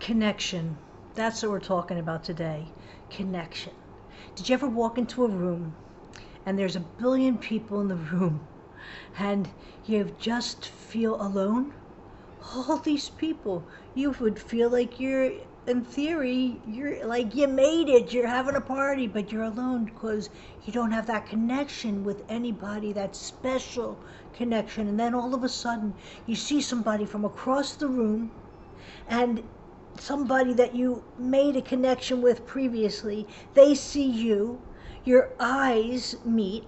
Connection. That's what we're talking about today. Connection. Did you ever walk into a room and there's a billion people in the room and you just feel alone? All these people, you would feel like you're, in theory, you're like you made it, you're having a party, but you're alone because you don't have that connection with anybody, that special connection. And then all of a sudden you see somebody from across the room, and somebody that you made a connection with previously, they see you, your eyes meet,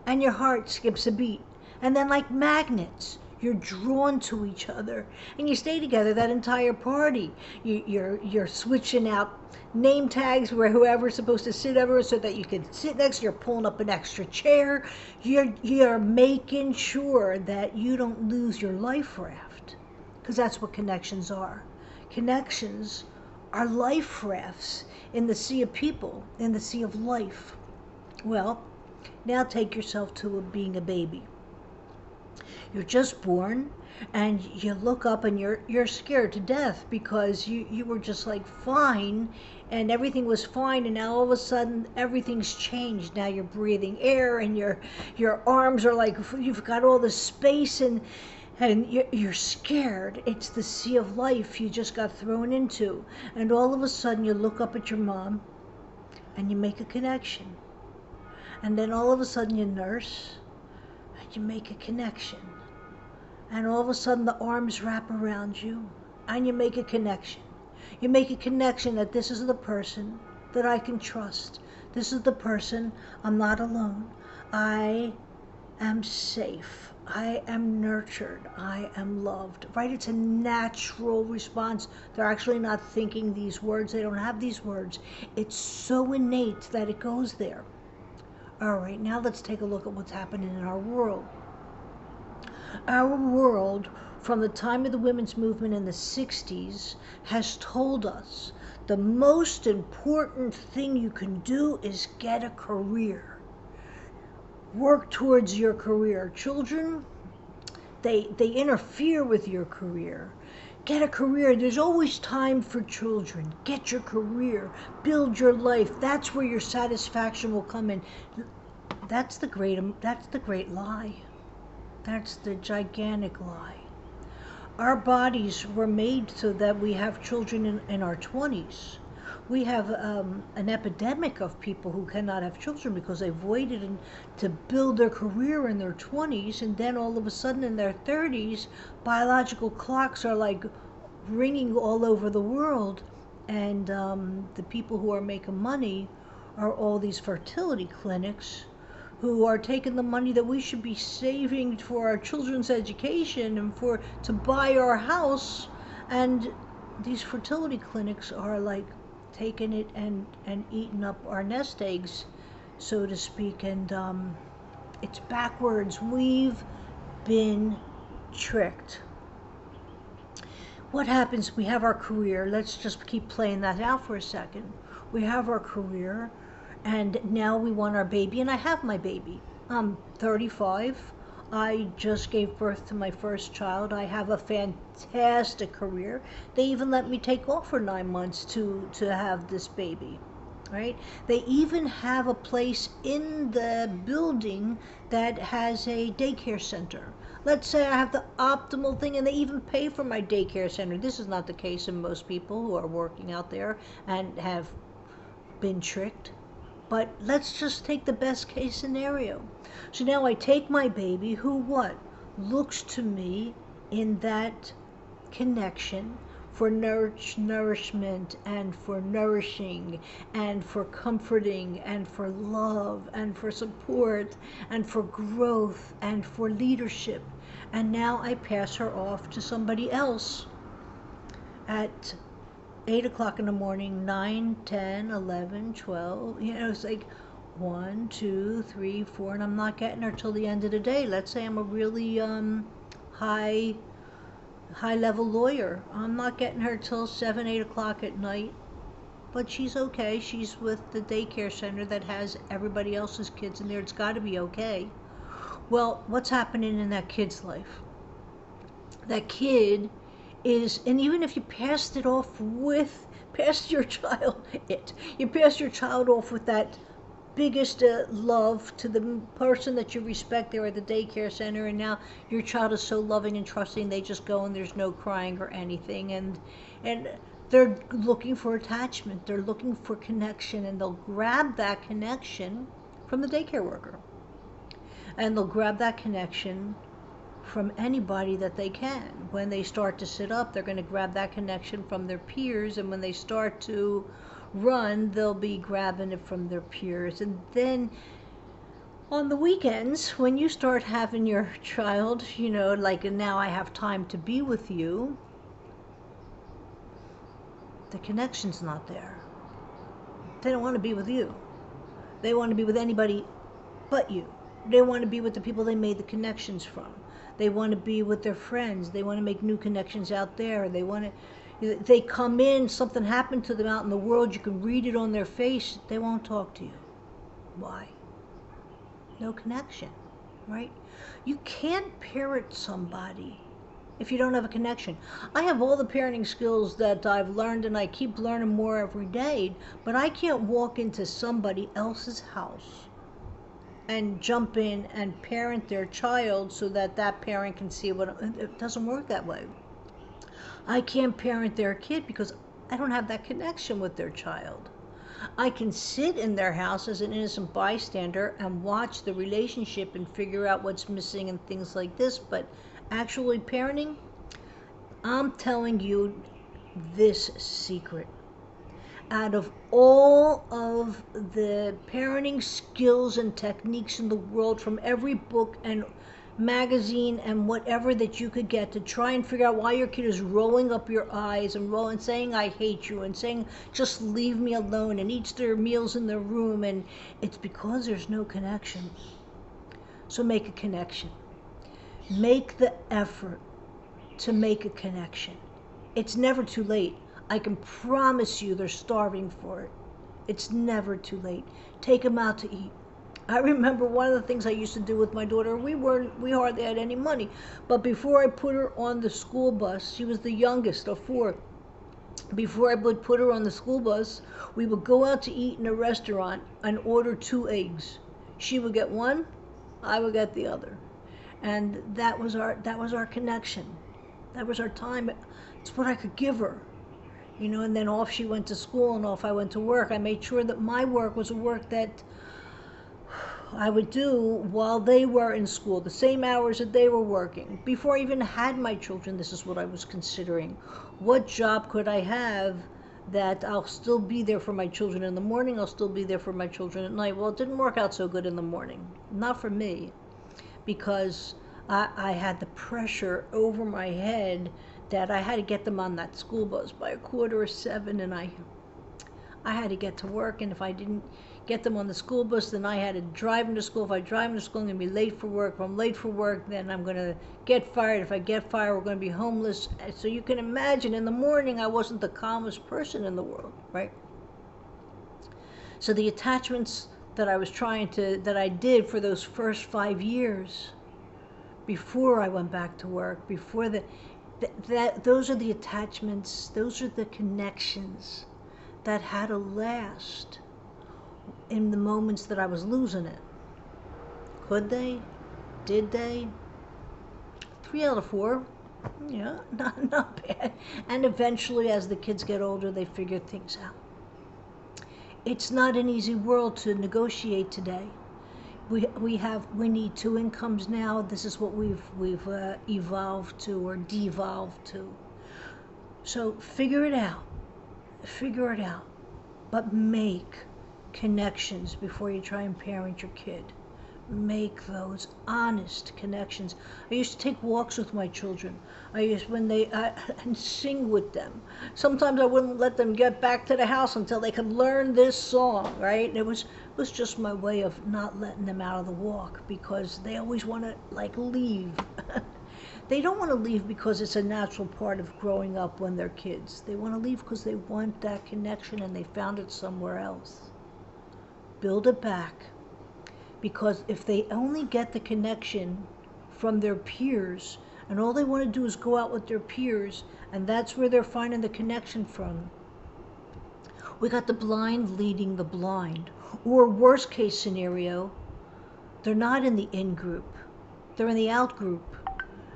and your heart skips a beat. And then, like magnets, you're drawn to each other, and you stay together that entire party. You're switching out name tags where whoever's supposed to sit over so that you can sit next. You're pulling up an extra chair. You're making sure that you don't lose your life raft, because that's what connections are. Connections are life rafts in the sea of people, in the sea of life. Well, now take yourself to being a baby. You're just born, and you look up and you're scared to death because you were just like fine, and everything was fine, and now all of a sudden everything's changed. Now you're breathing air, and your arms are like, you've got all this space, and you're scared. It's the sea of life you just got thrown into. And all of a sudden you look up at your mom and you make a connection. And then all of a sudden you nurse and you make a connection. And all of a sudden the arms wrap around you and you make a connection. You make a connection that this is the person that I can trust. This is the person, I'm not alone. I am safe. I am nurtured. I am loved. Right? It's a natural response. They're actually not thinking these words. They don't have these words. It's so innate that it goes there. All right, now let's take a look at what's happening in our world. Our world, from the time of the women's movement in the 60s, has told us the most important thing you can do is get a career. Work towards your career. Children, they interfere with your career. Get a career. There's always time for children. Get your career. Build your life. That's where your satisfaction will come in. That's the great lie. That's the gigantic lie. Our bodies were made so that we have children in our 20s. We have an epidemic of people who cannot have children because they've waited to build their career in their 20s, and then all of a sudden in their 30s, biological clocks are like ringing all over the world, and the people who are making money are all these fertility clinics who are taking the money that we should be saving for our children's education and to buy our house, and these fertility clinics are like taking it and eating up our nest eggs, so to speak, and it's backwards. We've been tricked. What happens? We have our career. Let's just keep playing that out for a second. We have our career, and now we want our baby, and I have my baby. I'm 35. I just gave birth to my first child. I have a fantastic career. They even let me take off for 9 months to have this baby, right? They even have a place in the building that has a daycare center. Let's say I have the optimal thing, and they even pay for my daycare center. This is not the case in most people who are working out there and have been tricked. But let's just take the best case scenario. So now I take my baby who what? Looks to me in that connection for nourishment and for nourishing and for comforting and for love and for support and for growth and for leadership. And now I pass her off to somebody else at 8 o'clock in the morning, 9, 10, 11, 12, it's like 1, 2, 3, 4, and I'm not getting her till the end of the day. Let's say I'm a really high level lawyer. I'm not getting her till 7, 8 o'clock at night, but she's okay. She's with the daycare center that has everybody else's kids in there. It's got to be okay. Well, what's happening in that kid's life? That kid and even if you passed your child, you passed your child off with that biggest love to the person that you respect there at the daycare center, and now your child is so loving and trusting, they just go and there's no crying or anything, and they're looking for attachment, they're looking for connection, and they'll grab that connection from the daycare worker, and they'll grab that connection from anybody that they can. When they start to sit up, they're going to grab that connection from their peers, and when they start to run, they'll be grabbing it from their peers. And then on the weekends, when you start having your child, like, now I have time to be with you, the connection's not there. They don't want to be with you. They want to be with anybody but you. They want to be with the people they made the connections from. They want to be with their friends. They want to make new connections out there. They come in, something happened to them out in the world, you can read it on their face, they won't talk to you. Why? No connection, right? You can't parent somebody if you don't have a connection. I have all the parenting skills that I've learned, and I keep learning more every day, but I can't walk into somebody else's house and jump in and parent their child so that that parent can see what it doesn't work that way. I can't parent their kid because I don't have that connection with their child. I can sit in their house as an innocent bystander and watch the relationship and figure out what's missing and things like this, but actually parenting, I'm telling you this secret. Out of all of the parenting skills and techniques in the world, from every book and magazine and whatever that you could get to try and figure out why your kid is rolling up your eyes and saying I hate you and saying just leave me alone and eats their meals in their room, and it's because there's no connection. So make a connection. Make the effort to make a connection. It's never too late. I can promise you they're starving for it. It's never too late. Take them out to eat. I remember one of the things I used to do with my daughter, we hardly had any money, but before I put her on the school bus, she was the youngest of 4. Before I would put her on the school bus, we would go out to eat in a restaurant and order 2 eggs. She would get one, I would get the other. And that was our connection. That was our time. It's what I could give her. And then off she went to school and off I went to work. I made sure that my work was a work that I would do while they were in school, the same hours that they were working. Before I even had my children, this is what I was considering. What job could I have that I'll still be there for my children in the morning, I'll still be there for my children at night? Well, it didn't work out so good in the morning. Not for me, because I had the pressure over my head that I had to get them on that school bus by 6:45, and I had to get to work, and if I didn't get them on the school bus, then I had to drive them to school. If I drive them to school, I'm going to be late for work. If I'm late for work, then I'm going to get fired. If I get fired, we're going to be homeless. So you can imagine, in the morning, I wasn't the calmest person in the world, right? So the attachments that I did for those first 5 years, before I went back to work, those are the attachments, those are the connections that had to last in the moments that I was losing it. Could they? Did they? 3 out of 4. Yeah, not bad. And eventually, as the kids get older, they figure things out. It's not an easy world to negotiate today. We need 2 incomes now. This is what we've evolved to, or devolved to. So figure it out. But make connections before you try and parent your kid. Make those honest connections. I used to take walks with my children. And sing with them. Sometimes I wouldn't let them get back to the house until they could learn this song, right? And it was just my way of not letting them out of the walk, because they always want to leave. They don't want to leave because it's a natural part of growing up when they're kids. They want to leave because they want that connection and they found it somewhere else. Build it back, because if they only get the connection from their peers, And all they want to do is go out with their peers, and that's where they're finding the connection from. We got the blind leading the blind. Or worst case scenario, they're not in the in group, they're in the out group,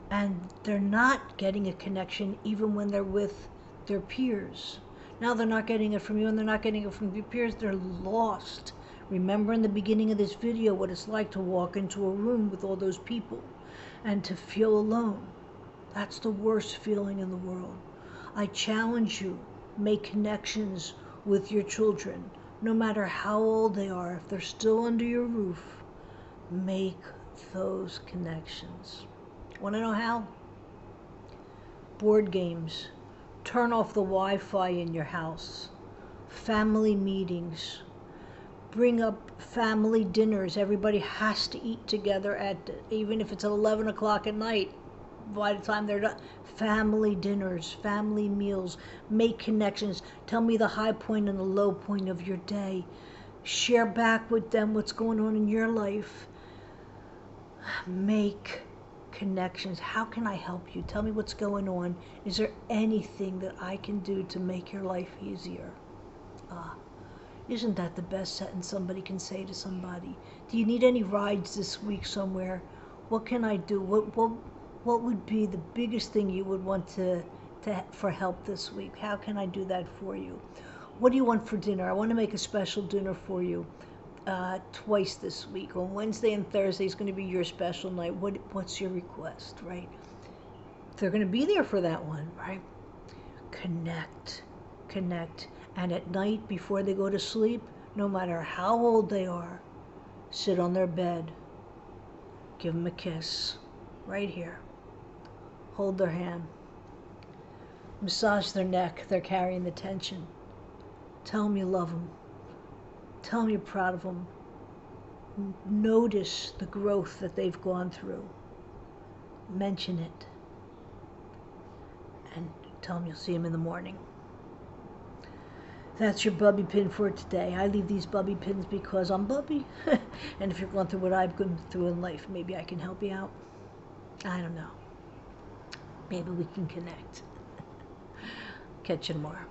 and they're not getting a connection even when they're with their peers. Now they're not getting it from you and they're not getting it from your peers, they're lost. Remember in the beginning of this video what it's like to walk into a room with all those people and to feel alone. That's the worst feeling in the world. I challenge you, make connections with your children, no matter how old they are. If they're still under your roof, make those connections. Want to know how? Board games. Turn off the Wi-Fi in your house. Family meetings. Bring up family dinners. Everybody has to eat together even if it's at 11 o'clock at night. By the time they're done, family dinners, family meals, make connections. Tell me the high point and the low point of your day. Share back with them what's going on in your life. Make connections. How can I help you? Tell me what's going on. Is there anything that I can do to make your life easier? Isn't that the best sentence somebody can say to somebody? Do you need any rides this week somewhere? What can I do? What would be the biggest thing you would want for help this week? How can I do that for you? What do you want for dinner? I want to make a special dinner for you twice this week. On Wednesday and Thursday is going to be your special night. What's your request, right? They're going to be there for that one, right? Connect. And at night before they go to sleep, no matter how old they are, sit on their bed. Give them a kiss right here. Hold their hand. Massage their neck. They're carrying the tension. Tell them you love them. Tell them you're proud of them. Notice the growth that they've gone through. Mention it. And tell them you'll see them in the morning. That's your Bubbie pin for today. I leave these Bubbie pins because I'm Bubbie. And if you're going through what I've gone through in life, maybe I can help you out. I don't know. Maybe we can connect. Catch you tomorrow.